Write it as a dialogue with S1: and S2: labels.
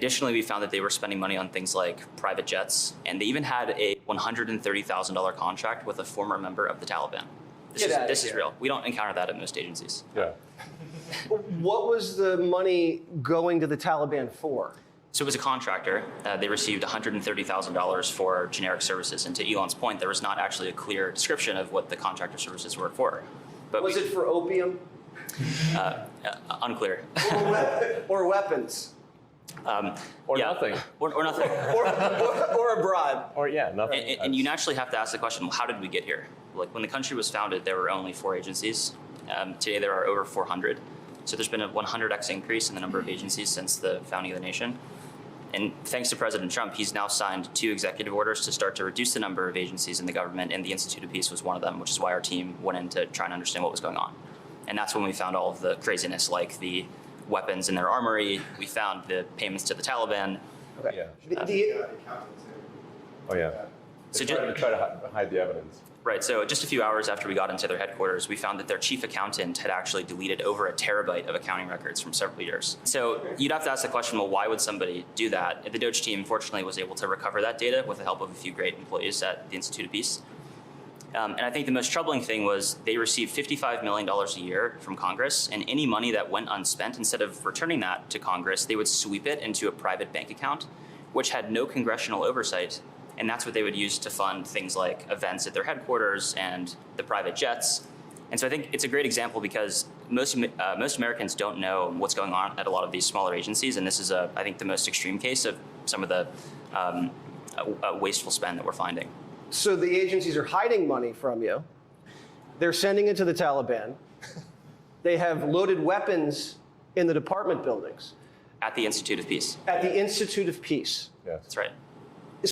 S1: Additionally, we found that they were spending money on things like private jets, and they even had a $130,000 contract with a former member of the Taliban. This is real. We don't encounter that at most agencies.
S2: Yeah.
S3: What was the money going to the Taliban for?
S1: So it was a contractor. They received $130,000 for generic services. And to Elon's point, there was not actually a clear description of what the contractor services were for. But
S3: Was it for opium?
S1: Unclear.
S3: Or weapons?
S2: Or nothing.
S1: Or nothing.
S3: Or abroad?
S2: Or yeah, nothing.
S1: And you naturally have to ask the question, well, how did we get here? Like when the country was founded, there were only 4 agencies. Today there are over 400. So there's been a 100x increase in the number of agencies since the founding of the nation. And thanks to President Trump, he's now signed 2 executive orders to start to reduce the number of agencies in the government, and the Institute of Peace was one of them, which is why our team went in to try and understand what was going on. And that's when we found all of the craziness, like the weapons in their armory. We found the payments to the Taliban.
S3: Okay.
S2: Yeah. Oh yeah.
S1: So
S2: Try to hide the evidence.
S1: Right, so just a few hours after we got into their headquarters, we found that their chief accountant had actually deleted over a terabyte of accounting records from several years. So you'd have to ask the question, well, why would somebody do that? The Doge team, fortunately, was able to recover that data with the help of a few great employees at the Institute of Peace. And I think the most troubling thing was they received $55 million a year from Congress, and any money that went unspent, instead of returning that to Congress, they would sweep it into a private bank account, which had no congressional oversight. And that's what they would use to fund things like events at their headquarters and the private jets. And so I think it's a great example because most Americans don't know what's going on at a lot of these smaller agencies. And this is, I think, the most extreme case of some of the wasteful spend that we're finding.
S3: So the agencies are hiding money from you. They're sending it to the Taliban. They have loaded weapons in the department buildings.
S1: At the Institute of Peace.
S3: At the Institute of Peace.
S2: Yes.
S1: That's right.